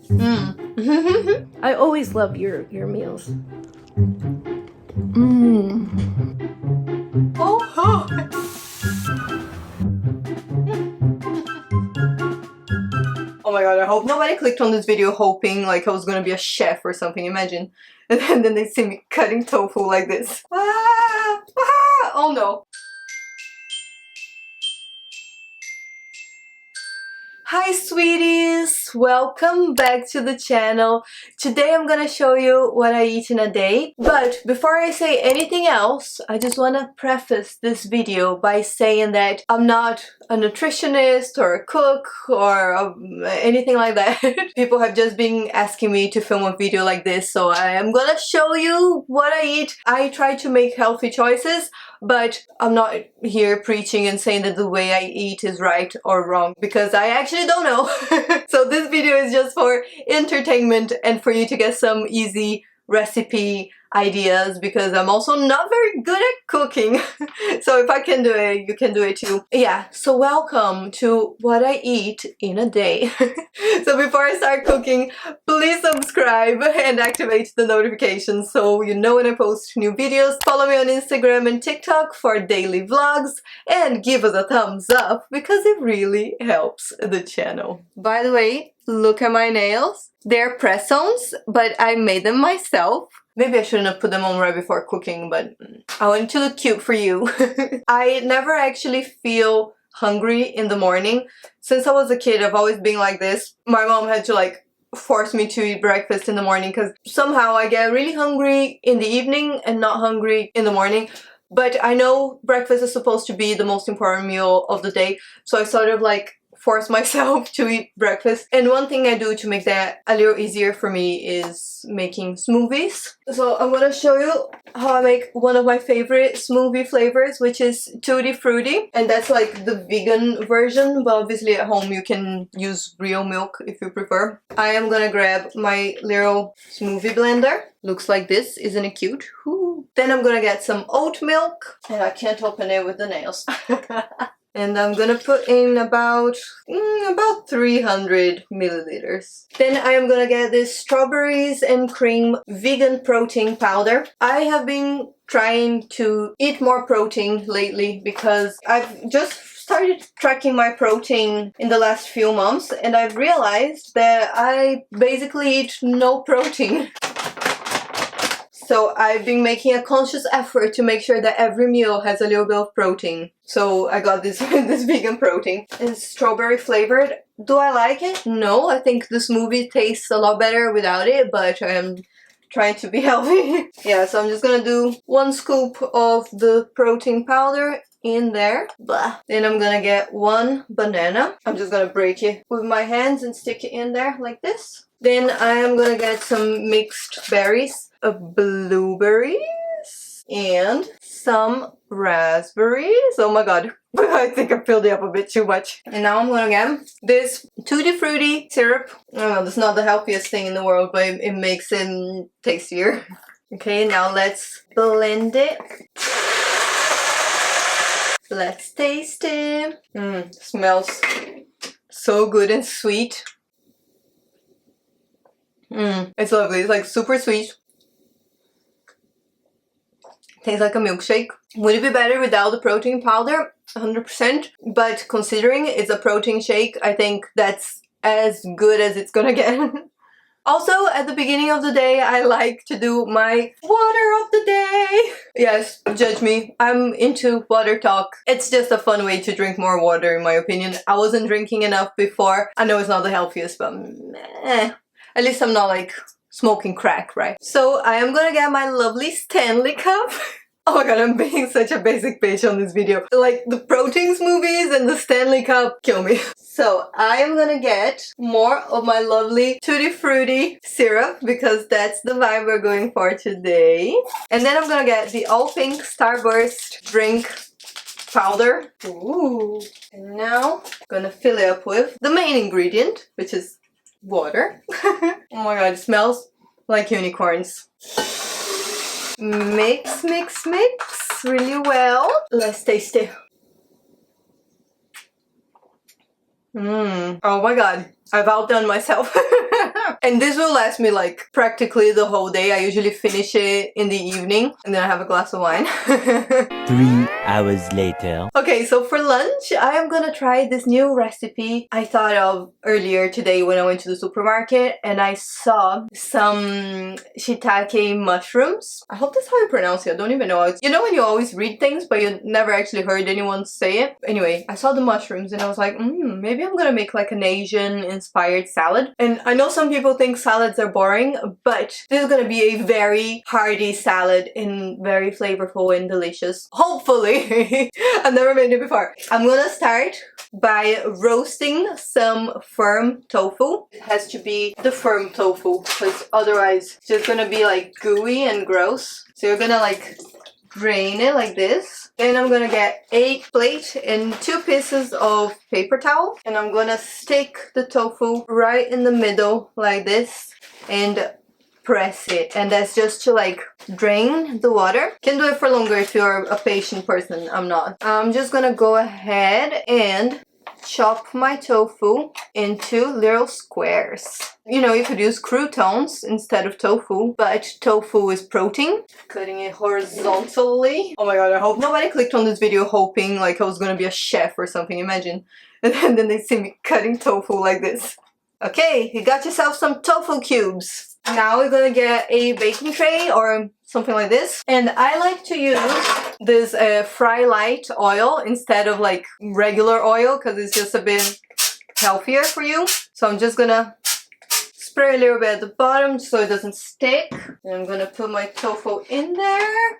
Mm. I always love your meals. Oh. Oh my god, I hope nobody clicked on this video hoping like I was gonna be a chef or something, imagine. And then they see me cutting tofu like this. Ah, ah, oh no. Hi sweeties! Welcome back to the channel. Today I'm gonna show you what I eat in a day. But before I say anything else, I just wanna preface this video by saying that I'm not a nutritionist or a cook or anything like that. People have just been asking me to film a video like this, so I am gonna show you what I eat. I try to make healthy choices, but I'm not here preaching and saying that the way I eat is right or wrong, because I actually don't know. So this video is just for entertainment and for you to get some easy recipe ideas, because I'm also not very good at cooking. So if I can do it, you can do it too. Yeah, so welcome to what I eat in a day. So before I start cooking, please subscribe and activate the notifications so you know when I post new videos. Follow me on Instagram and TikTok for daily vlogs, and give us a thumbs up because it really helps the channel. By the way, look at my nails. They're press-ons, but I made them myself. Maybe I shouldn't have put them on right before cooking, but I wanted to look cute for you. I never actually feel hungry in the morning. Since I was a kid, I've always been like this. My mom had to like force me to eat breakfast in the morning because somehow I get really hungry in the evening and not hungry in the morning. But I know breakfast is supposed to be the most important meal of the day, so I sort of like force myself to eat breakfast. And one thing I do to make that a little easier for me is making smoothies. So I'm gonna show you how I make one of my favorite smoothie flavors, which is Tutti Frutti, and that's like the vegan version, but obviously at home you can use real milk if you prefer. I am gonna grab my little smoothie blender. Looks like this, isn't it cute? Ooh. Then I'm gonna get some oat milk, and I can't open it with the nails. And I'm gonna put in about 300 milliliters. Then I am gonna get this strawberries and cream vegan protein powder. I have been trying to eat more protein lately because I've just started tracking my protein in the last few months, and I've realized that I basically eat no protein. So I've been making a conscious effort to make sure that every meal has a little bit of protein. So I got this this vegan protein. It's strawberry flavored. Do I like it? No, I think the smoothie tastes a lot better without it, but I'm trying to be healthy. Yeah, so I'm just gonna do 1 scoop of the protein powder in there. Blah. Then I'm gonna get 1 banana. I'm just gonna break it with my hands and stick it in there like this. Then I am gonna get some mixed berries, blueberries, and some raspberries. Oh my god, I think I filled it up a bit too much. And now I'm gonna get this Tutti Frutti syrup. I don't know, that's not the healthiest thing in the world, but it makes it tastier. Okay, now let's blend it. Let's taste it. Smells so good and sweet. It's lovely. It's like super sweet. Tastes like a milkshake. Would it be better without the protein powder? 100%. But considering it's a protein shake, I think that's as good as it's gonna get. Also, at the beginning of the day, I like to do my water of the day. Yes, judge me. I'm into water talk. It's just a fun way to drink more water, in my opinion. I wasn't drinking enough before. I know it's not the healthiest, but meh. At least I'm not like smoking crack, right? So I am gonna get my lovely Stanley cup. Oh my god, I'm being such a basic bitch on this video. Like, the protein smoothies and the Stanley cup kill me. So I am gonna get more of my lovely Tutti Frutti syrup, because that's the vibe we're going for today. And then I'm gonna get the all pink Starburst drink powder. Ooh. And now I'm gonna fill it up with the main ingredient, which is water. Oh my god, it smells like unicorns. Mix, mix, mix really well. Let's taste it. Oh my god, I've outdone myself. And this will last me like practically the whole day. I usually finish it in the evening and then I have a glass of wine. 3 hours later. Okay, so for lunch, I am gonna try this new recipe I thought of earlier today when I went to the supermarket and I saw some shiitake mushrooms. I hope that's how you pronounce it. I don't even know. You know when you always read things but you never actually heard anyone say it? Anyway, I saw the mushrooms and I was like, maybe I'm gonna make like an Asian inspired salad. And I know some people think salads are boring, but this is gonna be a very hearty salad and very flavorful and delicious. Hopefully. I've never made it before. I'm gonna start by roasting some firm tofu. It has to be the firm tofu because otherwise it's just gonna be like gooey and gross. So you're gonna like drain it like this. Then I'm gonna get a plate and 2 pieces of paper towel and I'm gonna stick the tofu right in the middle like this and press it, and that's just to like drain the water. Can do it for longer if you're a patient person. I'm not. I'm just gonna go ahead and chop my tofu into little squares. You know, you could use croutons instead of tofu, but tofu is protein. Cutting it horizontally. Oh my god, I hope nobody clicked on this video hoping like I was gonna be a chef or something, imagine. And then they see me cutting tofu like this. Okay, you got yourself some tofu cubes. Now we're gonna get a baking tray or something like this. And I like to use this Fry Light oil instead of like regular oil because it's just a bit healthier for you. So I'm just gonna spray a little bit at the bottom so it doesn't stick. And I'm gonna put my tofu in there.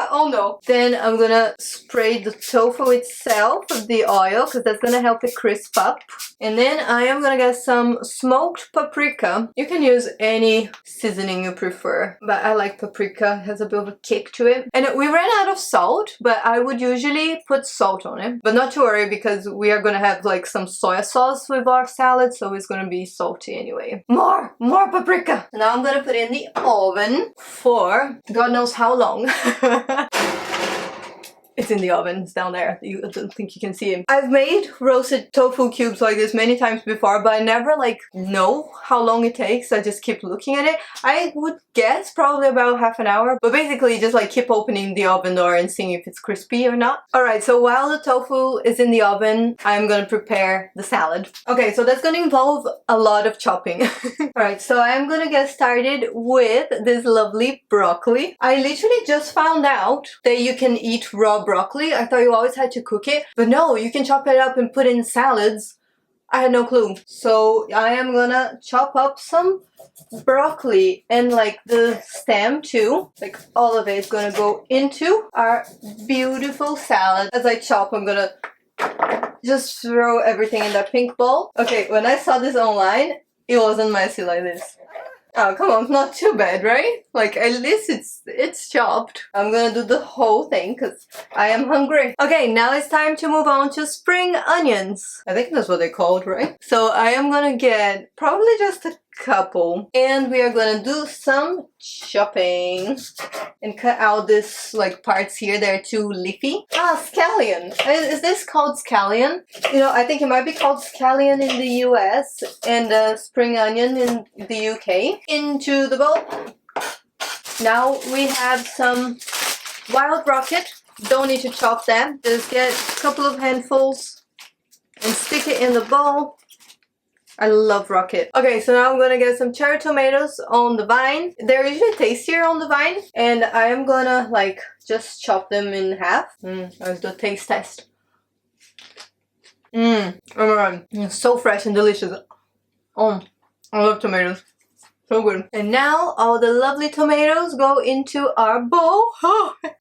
Oh no. Then I'm gonna spray the tofu itself with the oil because that's gonna help it crisp up. And then I am gonna get some smoked paprika. You can use any seasoning you prefer, but I like paprika. It has a bit of a kick to it. And we ran out of salt, but I would usually put salt on it. But not to worry because we are gonna have like some soy sauce with our salad, so it's gonna be salty anyway. More paprika. Now I'm gonna put it in the oven for God knows how long. It's in the oven, it's down there. I don't think you can see it. I've made roasted tofu cubes like this many times before, but I never like know how long it takes. I just keep looking at it. I would guess probably about half an hour, but basically just like keep opening the oven door and seeing if it's crispy or not. Alright, so while the tofu is in the oven, I'm gonna prepare the salad. Okay, so that's gonna involve a lot of chopping. Alright, so I'm gonna get started with this lovely broccoli. I literally just found out that you can eat raw broccoli. I thought you always had to cook it, but no, you can chop it up and put it in salads. I had no clue. So I am gonna chop up some broccoli and like the stem too. Like all of it is gonna go into our beautiful salad. As I chop, I'm gonna just throw everything in that pink bowl. Okay, when I saw this online, it wasn't messy like this. Oh, come on, it's not too bad, right? Like, at least it's chopped. I'm gonna do the whole thing because I am hungry. Okay, now it's time to move on to spring onions. I think that's what they're called, right? So I am gonna get probably just a couple. And we are gonna do some chopping and cut out this like parts here that are too leafy. Ah, scallion. Is this called scallion? You know, I think it might be called scallion in the US and spring onion in the UK. Into the bowl. Now we have some wild rocket. Don't need to chop them. Just get a couple of handfuls and stick it in the bowl. I love rocket. Okay, so now I'm gonna get some cherry tomatoes on the vine. They're usually tastier on the vine. And I am gonna like just chop them in half. Let's do a taste test. Oh my god. It's so fresh and delicious. Oh, I love tomatoes. So good. And now all the lovely tomatoes go into our bowl.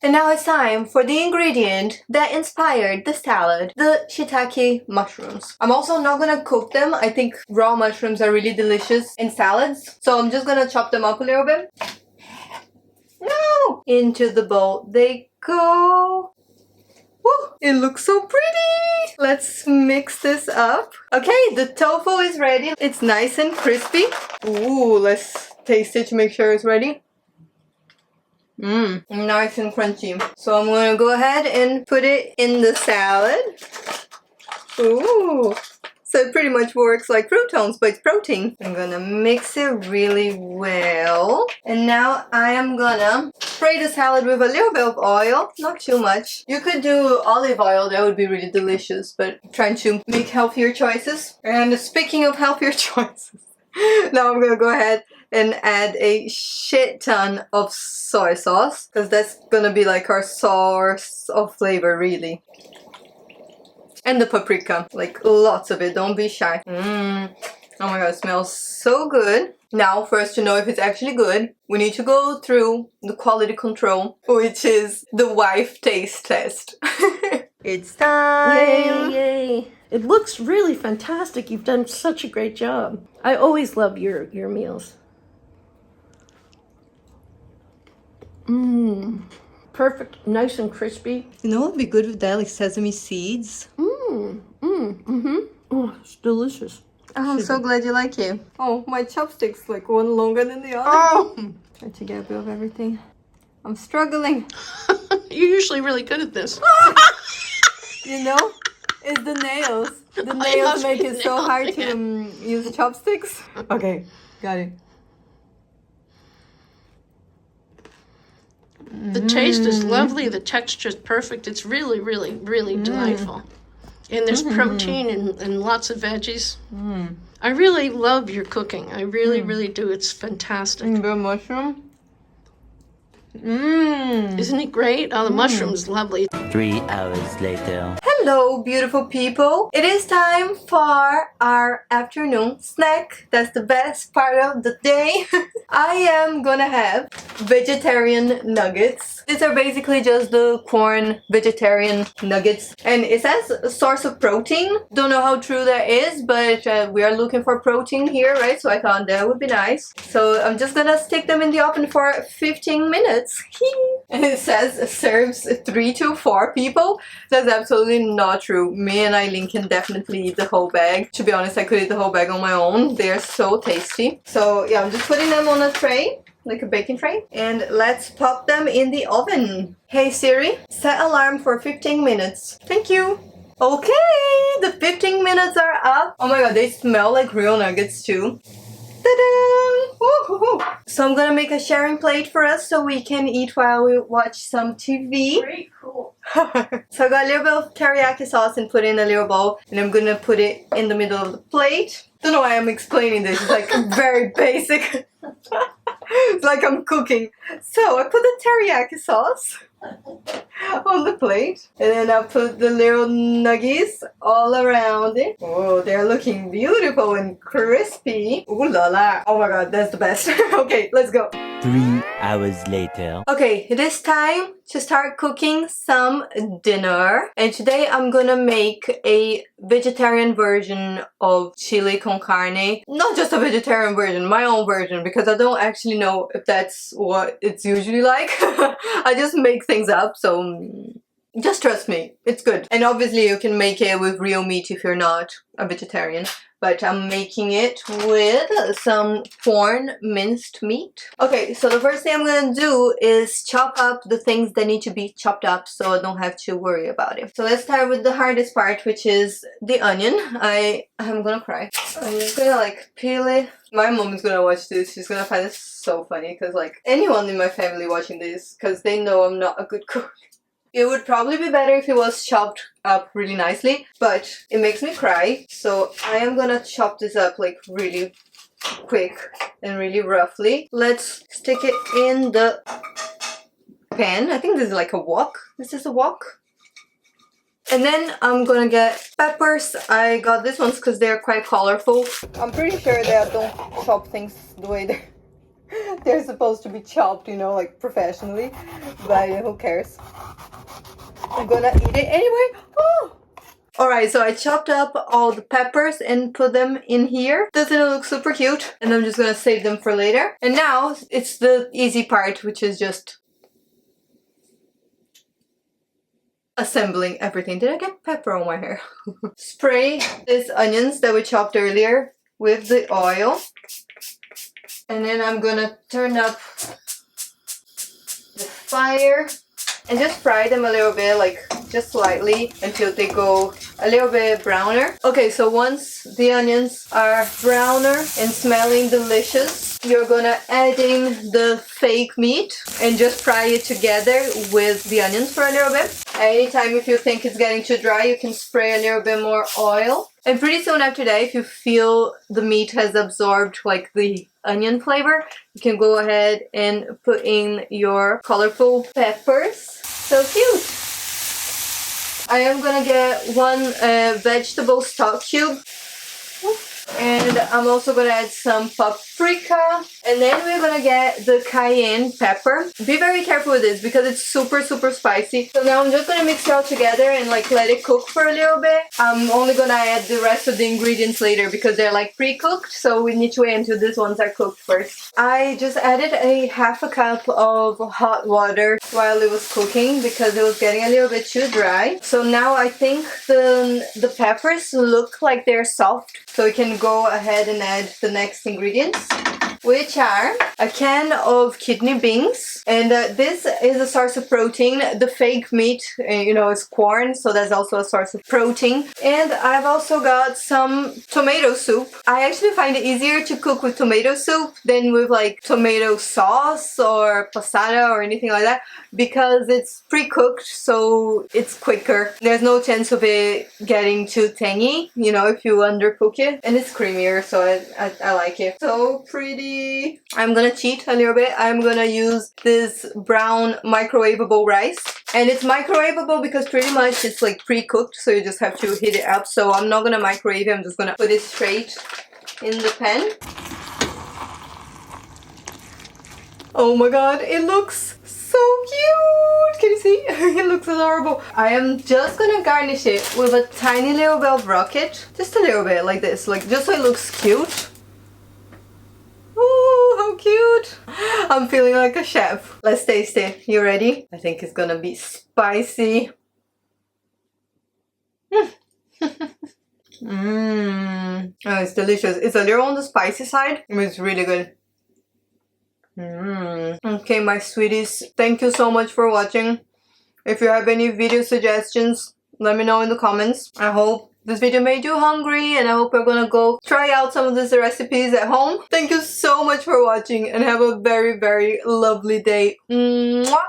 And now it's time for the ingredient that inspired the salad, the shiitake mushrooms. I'm also not gonna cook them. I think raw mushrooms are really delicious in salads. So I'm just gonna chop them up a little bit. No! Into the bowl they go. Woo, it looks so pretty! Let's mix this up. Okay, the tofu is ready. It's nice and crispy. Ooh, let's taste it to make sure it's ready. Nice and crunchy. So I'm gonna go ahead and put it in the salad. Ooh, So it pretty much works like croutons, but it's protein. I'm gonna mix it really well. And now I am gonna spray the salad with a little bit of oil, not too much. You could do olive oil, that would be really delicious, but I'm trying to make healthier choices. And speaking of healthier choices, now I'm gonna go ahead and add a shit ton of soy sauce, because that's gonna be like our source of flavor, really. And the paprika, like lots of it, don't be shy. Oh my god, it smells so good. Now, for us to know if it's actually good, we need to go through the quality control, which is the wife taste test. It's time! Yay, yay. It looks really fantastic. You've done such a great job. I always love your meals. Perfect, nice and crispy. You know what would be good with that? Like sesame seeds. Oh, it's delicious. Oh, I'm so glad you like it. Oh, my chopsticks like one longer than the other. Oh, Trying to get a bit of everything. I'm struggling. you're usually really good at this. You know, it's the nails. The It nails must make be it so nails, hard to yeah. use chopsticks. Okay, got it. The taste is lovely. The texture is perfect. It's really, really, really delightful. And there's protein and lots of veggies. I really love your cooking. I really, really do. It's fantastic. The mushroom. Isn't it great? Oh, the mushroom's lovely. 3 hours later. Hello, beautiful people. It is time for our afternoon snack. That's the best part of the day. I am gonna have vegetarian nuggets. These are basically just the corn vegetarian nuggets. And it says a source of protein. Don't know how true that is, but we are looking for protein here, right? So I thought that would be nice. So I'm just gonna stick them in the oven for 15 minutes. And it says it serves 3 to 4 people. That's absolutely not true. Me and Eileen can definitely eat the whole bag. To be honest, I could eat the whole bag on my own. They're so tasty. So yeah, I'm just putting them on a tray, like a baking tray. And let's pop them in the oven. Hey Siri, set alarm for 15 minutes. Thank you. Okay, the 15 minutes are up. Oh my god, they smell like real nuggets too. Ta-da! Woo-hoo-hoo. So I'm gonna make a sharing plate for us so we can eat while we watch some TV. Very cool. So I got a little bit of teriyaki sauce and put it in a little bowl, and I'm gonna put it in the middle of the plate. Don't know why I'm explaining this, it's like very basic. It's like I'm cooking. So I put the teriyaki sauce on the plate, and then I put the little nuggies all around it. Oh, they're looking beautiful and crispy. Ooh la la. Oh my god, that's the best. Okay, let's go. 3 hours later. Okay, it is time to start cooking some dinner. And today I'm gonna make a vegetarian version of chili con carne. Not just a vegetarian version, my own version, because I don't actually know if that's what it's usually like. I just make things up, so just trust me, it's good. And obviously you can make it with real meat if you're not a vegetarian. But I'm making it with some corn minced meat. Okay, so the first thing I'm gonna do is chop up the things that need to be chopped up so I don't have to worry about it. So let's start with the hardest part, which is the onion. I'm gonna cry. I'm just gonna like peel it. My mom is gonna watch this. She's gonna find this so funny because like anyone in my family watching this, because they know I'm not a good cook. It would probably be better if it was chopped up really nicely, but it makes me cry. So I am gonna chop this up like really quick and really roughly. Let's stick it in the pan. I think this is like a wok. This is a wok. And then I'm gonna get peppers. I got these ones because they're quite colorful. I'm pretty sure that I don't chop things the way they're supposed to be chopped, you know, like professionally. But who cares? I'm gonna eat it anyway. Oh! Alright, so I chopped up all the peppers and put them in here. Doesn't it look super cute? And I'm just gonna save them for later. And now it's the easy part, which is just assembling everything. Did I get pepper on my hair? Spray these onions that we chopped earlier with the oil. And then I'm gonna turn up the fire. and just fry them a little bit, like just slightly, until they go a little bit browner. Okay, so once the onions are browner and smelling delicious, you're gonna add in the fake meat and just fry it together with the onions for a little bit. Anytime if you think it's getting too dry, you can spray a little bit more oil. And pretty soon after that, if you feel the meat has absorbed like the onion flavor, you can go ahead and put in your colorful peppers. So cute! I am gonna get one vegetable stock cube. And I'm also gonna add some paprika, and then we're gonna get the cayenne pepper. Be very careful with this because it's super spicy. So now I'm just gonna mix it all together and like let it cook for a little bit. I'm only gonna add the rest of the ingredients later because they're like pre-cooked, so we need to wait until these ones are cooked first. I just added a half a cup of hot water while it was cooking because it was getting a little bit too dry. So now I think the peppers look like they're soft, so we can go ahead and add the next ingredients, which are a can of kidney beans, and this is a source of protein. The fake meat, you know, is corn, so that's also a source of protein. And I've also got some tomato soup. I actually find it easier to cook with tomato soup than with like tomato sauce or passata or anything like that because it's pre-cooked, so it's quicker. There's no chance of it getting too tangy, you know, if you undercook it, and it's creamier, so I like it. So pretty. I'm gonna cheat a little bit. I'm gonna use this brown microwavable rice, and it's microwavable because pretty much it's like pre-cooked, so you just have to heat it up. So I'm not gonna microwave it, I'm just gonna put it straight in the pan. Oh my god, it looks so cute! Can you see? It looks adorable. I am just gonna garnish it with a tiny little bit of rocket. Just a little bit like this, like just so it looks cute. Oh, how cute! I'm feeling like a chef. Let's taste it. You ready? I think it's gonna be spicy. Mmm. Oh, it's delicious. It's a little on the spicy side, but it's really good. Okay, my sweeties, thank you so much for watching. If you have any video suggestions, let me know in the comments. I hope this video made you hungry, and I hope you're gonna go try out some of these recipes at home. Thank you so much for watching, and have a very lovely day. Mwah!